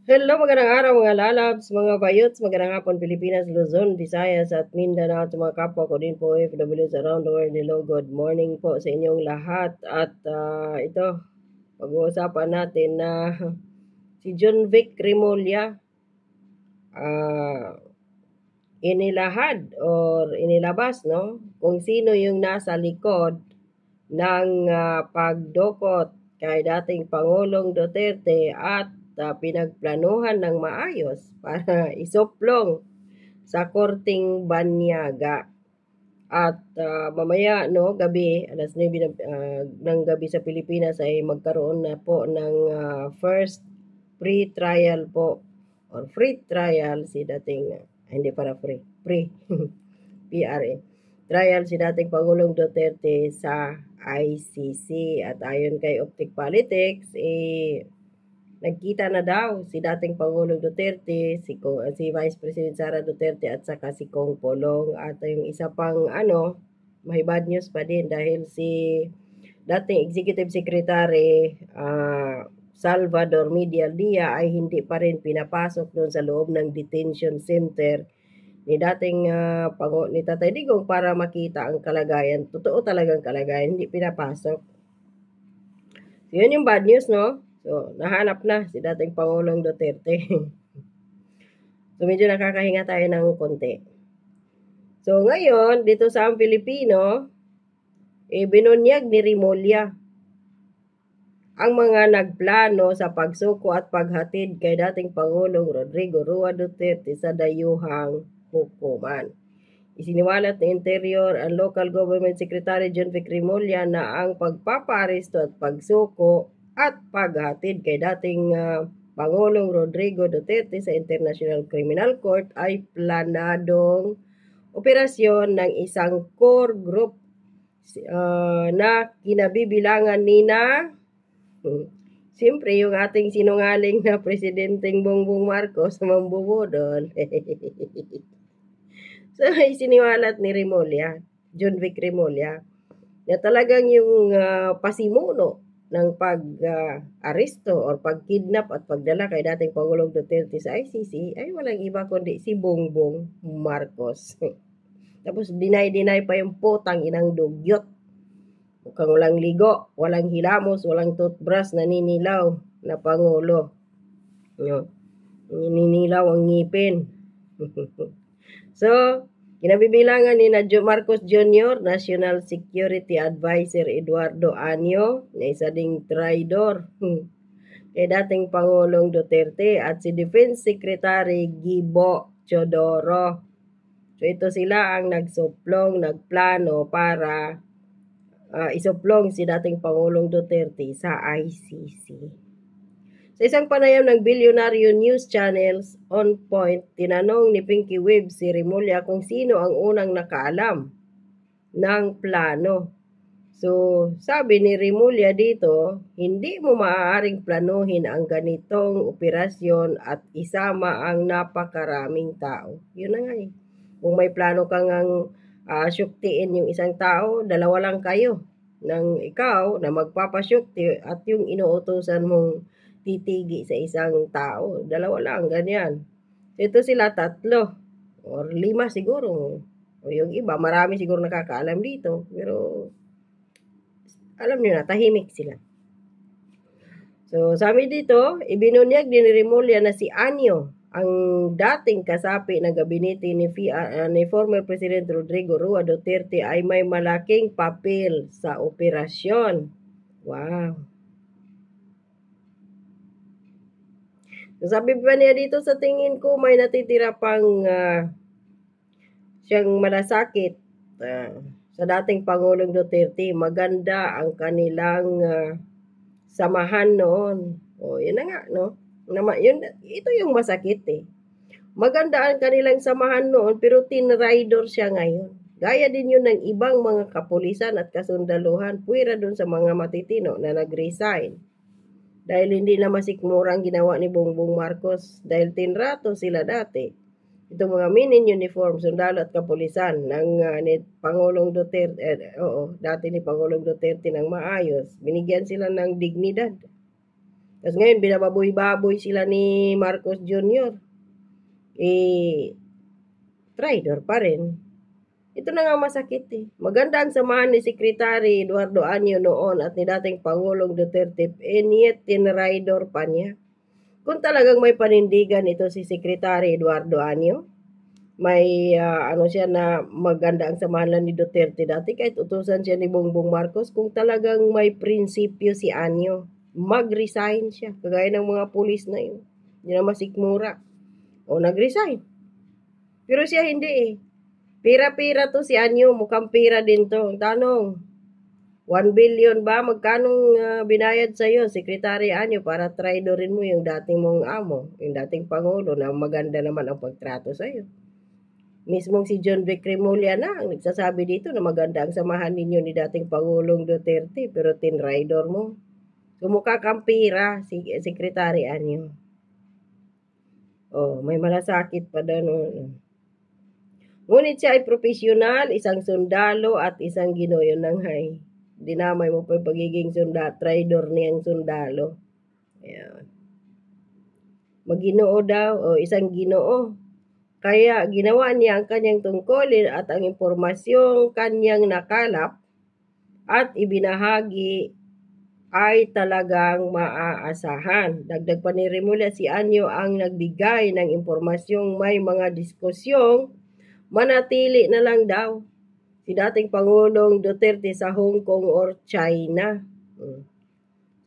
Hello, magandang araw mga lalabs, mga bayots, magandang hapon Pilipinas, Luzon, Visayas at Mindanao at mga kapwa ko din po OFWs around the world. Hello, good morning po sa inyong lahat. At ito, pag-uusapan natin na si John Vic Remulla uh, inilahad or inilabas, no? Kung sino yung nasa likod ng pagdukot kay dating Pangulong Duterte at pinagplanuhan ng maayos para isoplong sa Korting Banyaga. At mamaya gabi, alas 9 ng gabi sa Pilipinas ay magkaroon na po ng first pre-trial po or free trial si dating hindi para free PRA trial si dating Pangulong Duterte sa ICC. At ayon kay Optic Politics, nagkita na daw si dating Pangulong Duterte, si Vice President Sara Duterte at saka si Kong Polong. At yung isa pang may bad news pa din dahil si dating Executive Secretary Salvador Medialdea ay hindi pa rin pinapasok doon sa loob ng detention center ni dating ni Tatay Digong para makita ang kalagayan. Totoo talagang kalagayan, hindi pinapasok. So, yun yung bad news, no? So, nahanap na si dating Pangulong Duterte. So, medyo nakakahinga tayo ng konti. So, ngayon, dito sa ang Pilipino, binunyag ni Remulla ang mga nagplano sa pagsuko at paghatid kay dating Pangulong Rodrigo Roa Duterte sa dayuhang hukuman. Isiniwalat ng Interior and Local Government Secretary John Vic Remulla na ang pagpapaaresto at pagsuko at paghatid kay dating Pangulong Rodrigo Duterte sa International Criminal Court ay planadong operasyon ng isang core group na kinabibilangan nina siyempre yung ating sinungaling na Presidenteng Bongbong Marcos mambubudol. So, isiniwalat ni Remulla, John Vic Remulla, na talagang yung pasimuno ng pag-aresto or pag-kidnap at pagdala kay dating Pangulong Duterte sa ICC ay walang iba kundi si Bongbong Marcos. Tapos deny pa yung putang inang dugyot. Mukhang walang ligo, walang hilamos, walang toothbrush, naninilaw na Pangulo. Naninilaw ang ngipin. So, kinabibilangan ni Marcos Jr., National Security Advisor Eduardo Anyo, na isa ding traidor kay dating Pangulong Duterte, at si Defense Secretary Gibo Chodoro. So, ito sila ang nagplano para isoplong si dating Pangulong Duterte sa ICC. Sa isang panayam ng Bilyonaryo News Channels On Point, tinanong ni Pinky Webb si Remulla kung sino ang unang nakaalam ng plano. So, sabi ni Remulla dito, hindi mo maaaring planuhin ang ganitong operasyon at isama ang napakaraming tao. Yun na nga eh. Kung may plano kang syuktiin yung isang tao, dalawa lang kayo. Nang ikaw na magpapasyukti at yung inuutosan mong titigi sa isang tao, dalawa lang, ganyan. Ito sila 3 or 5 siguro. O yung iba, marami siguro nakakaalam dito. Pero, alam niyo na, tahimik sila. So, sabi dito, ibinunyag din ni Remulla na si Anyo, ang dating kasapi ng gabinete ni former President Rodrigo Roa Duterte ay may malaking papel sa operasyon. Wow. So, sabi pa niya dito, sa tingin ko may natitira pang siyang malasakit sa dating Pangulong Duterte. Maganda ang kanilang samahan noon. O, yun na nga, no? Ito yung masakit eh. Maganda ang kanilang samahan noon pero tinraidor siya ngayon. Gaya din yun ng ibang mga kapulisan at kasundaluhan puwera dun sa mga matitino na nag-resign. Dahil hindi na masikmura ang ginawa ni Bongbong Marcos dahil tinrato sila dati. Itong mga minin uniform, sundalo at kapulisan ng ni Pangulong Duterte, dati ni Pangulong Duterte ng maayos. Binigyan sila ng dignidad. Tapos ngayon, binababoy-baboy sila ni Marcos Jr. Traidor pa rin. Ito na nga masakit eh. Maganda ang samahan ni Secretary Eduardo Anyo noon at ni dating Pangulong Duterte, yet tinraidor pa niya. Kung talagang may panindigan ito si Secretary Eduardo Anyo, may siya na maganda ang samahan lang ni Duterte dati kahit utusan siya ni Bongbong Marcos, kung talagang may prinsipyo si Anyo, mag-resign siya. Kagaya ng mga pulis na yun. Hindi na masikmura. O nag-resign. Pero siya hindi eh. Pira-pira to si Anyo, mukhang pira din to. Ang tanong, 1 billion ba? Magkanong binayad sa'yo, Secretary Anyo, para traidorin mo yung dating mong amo, yung dating Pangulo na maganda naman ang pagtrato sa'yo. Mismong si John Vic Remulla na ang nagsasabi dito na maganda ang samahan ninyo ni dating Pangulong Duterte, pero tinraidor mo. Sumukha kang pira, si Secretary Anyo. Oh, may malasakit pa doon. Ngunit siya ay profesional, isang sundalo at isang Ginoyo ng hay. Dinamay mo pa yung pagiging traidor niyang sundalo. Ayan. Maginoo daw, o isang Ginoo. Kaya ginawa niya ang kanyang tungkulin at ang impormasyong kanyang nakalap at ibinahagi ay talagang maaasahan. Dagdag pa ni Remulla, si Anyo ang nagbigay ng impormasyong may mga diskusyong manatili na lang daw si dating Pangulong Duterte sa Hong Kong or China.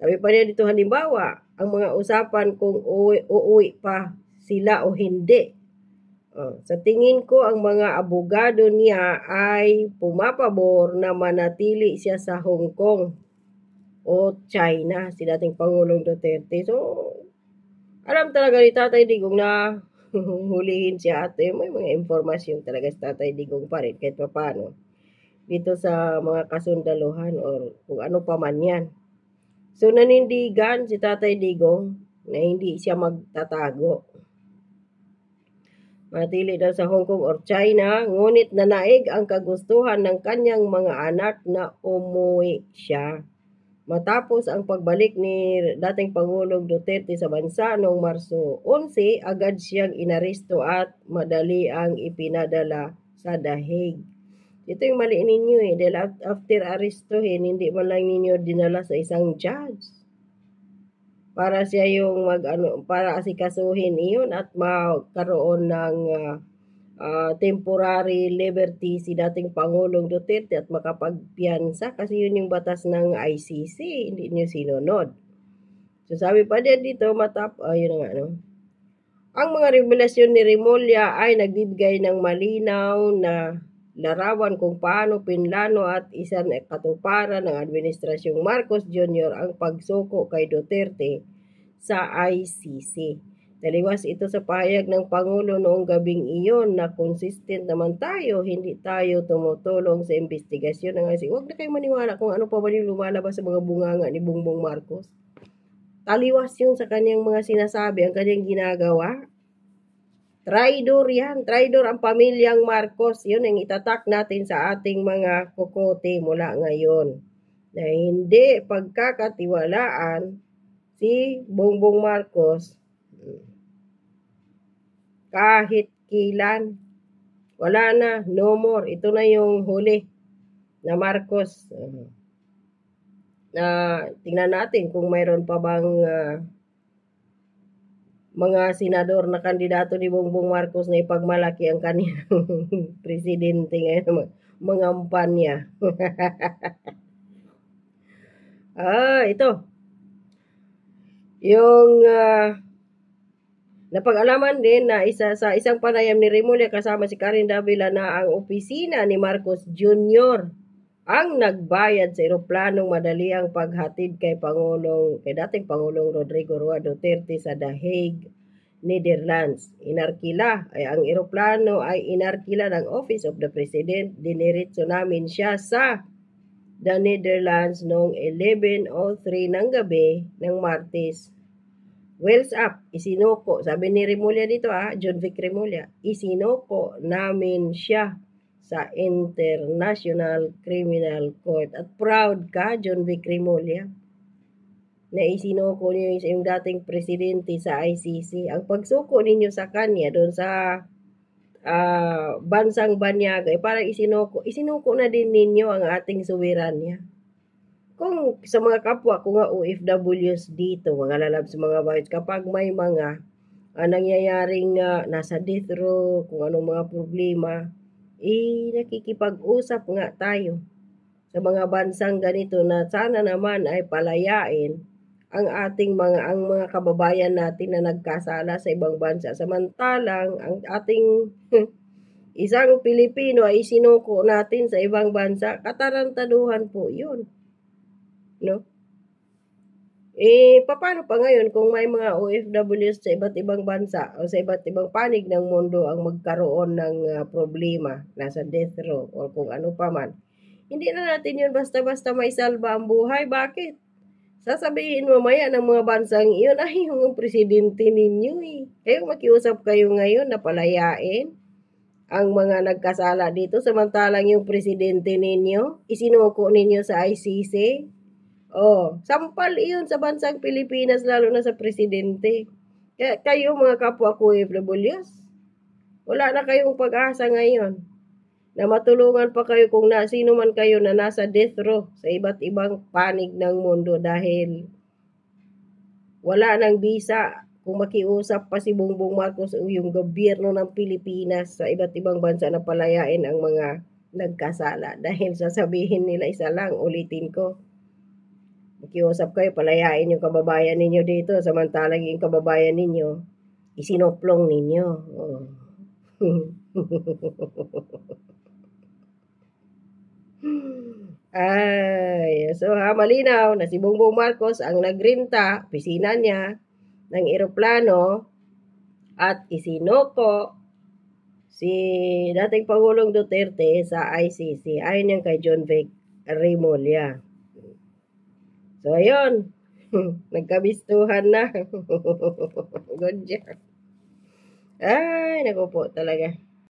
Sabi pa niya dito, halimbawa, ang mga usapan kung uuwi pa sila o hindi. Sa tingin ko, ang mga abogado niya ay pumapabor na manatili siya sa Hong Kong o China, si dating Pangulong Duterte. So, alam talaga ni Tatay Digong na hulihin siya at may mga informasyon talaga sa Tatay Digong pa rin kahit pa paano dito sa mga kasundaluhan or kung ano pa man yan. So nanindigan si Tatay Digong na hindi siya magtatago. Manatili daw sa Hong Kong or China, ngunit nanaig ang kagustuhan ng kanyang mga anak na umuwi siya. Matapos ang pagbalik ni dating Pangulong Duterte sa bansa noong Marso 11, agad siyang inaresto at madali ang ipinadala sa The Hague. Ito yung mali ninyo eh, dahil after arestuhin, hindi man lang ninyo dinala sa isang judge. Para siya yung para asikasuhin iyon at magkaroon ng temporary liberty si dating Pangulong Duterte at makapagpiyansa kasi yun yung batas ng ICC, hindi niyo sinunod. So sabi pa din dito, yun nga, ang mga revelasyon ni Remulla ay nagbibigay ng malinaw na larawan kung paano pinlano at isang katuparan ng Administrasyong Marcos Jr. ang pagsuko kay Duterte sa ICC. Taliwas ito sa pahayag ng Pangulo noong gabing iyon na consistent naman tayo, hindi tayo tumutulong sa investigasyon ng ICC. Huwag na kayo maniwala kung ano pa ba yung lumalabas sa mga bunganga ni Bongbong Marcos. Taliwas yun sa kanyang mga sinasabi, ang kanyang ginagawa. Traidor yan. Traidor ang pamilyang Marcos. Yun ang itatak natin sa ating mga kokote mula ngayon. Na hindi pagkakatiwalaan si Bongbong Marcos kahit kilan. Wala na, no more. Ito na yung huli na Marcos. Tingnan natin kung mayroon pa bang mga senador na kandidato ni Bongbong Marcos na ipagmalaki ang kanyang presidente ngayon, mga umpan niya. Ito. Yung napag-alaman din na sa isang panayam ni Remulla kasama si Karen Davila na ang opisina ni Marcos Jr. ang nagbayad sa eroplanong madaliang paghatid kay dating Pangulong Rodrigo Roa Duterte sa The Hague, Netherlands. Ang eroplano ay inarkila ng Office of the President. Diniritso namin siya sa the Netherlands noong 11:03 ng gabi ng Martes. Wheels up, isinuko. Sabi ni Remulla dito John Vic Remulla, isinuko namin siya sa International Criminal Court. At proud ka, John Vic Remulla. na isinuko niyo yung dating presidente sa ICC. Ang pagsuko ninyo sa kanya doon sa bansang Banyaga, parang isinuko na din ninyo ang ating soberanya. Kung sa mga kapwa ko nga OFWs dito, mga lalabs, mga boys, kapag may mga nangyayaring nasa death row, kung anong mga problema, nakikipag-usap nga tayo sa mga bansang ganito na sana naman ay palayain ang mga kababayan natin na nagkasala sa ibang bansa. Samantalang ang ating isang Pilipino ay isinuko natin sa ibang bansa, katarantaduhan po yun. No? Paano pa ngayon kung may mga OFWs sa iba't ibang bansa o sa iba't ibang panig ng mundo ang magkaroon ng problema, nasa death row o kung ano pa man. Hindi na natin yun basta-basta may salba ang buhay. Bakit? Sasabihin mamaya ng mga bansang iyon, ay yung presidente ninyo Kayo makiusap kayo ngayon na palayain ang mga nagkasala dito, samantalang yung presidente ninyo, isinuko ninyo sa ICC. Sampal iyon sa bansang Pilipinas, lalo na sa presidente. Kaya kayo mga kapwa ko OFWs, wala na kayong pag-asa ngayon na matulungan pa kayo kung sino man kayo na nasa death row sa iba't ibang panig ng mundo dahil wala nang bisa. Kung makiusap pa si Bongbong Marcos o yung gobyerno ng Pilipinas sa iba't ibang bansa na palayain ang mga nagkasala, dahil sasabihin nila isa lang, ulitin ko, makiusap kayo, palayain yung kababayan ninyo dito, samantalang yung kababayan ninyo, isinoplong ninyo. So malinaw na si Bongbong Marcos ang nagrinta, opisina niya, ng eroplano at isinuko si dating Pangulong Duterte sa ICC. Ayon yan kay John Vic Remulla. So, ayun. Nagkabistuhan na. Good job. Ay, naku po talaga.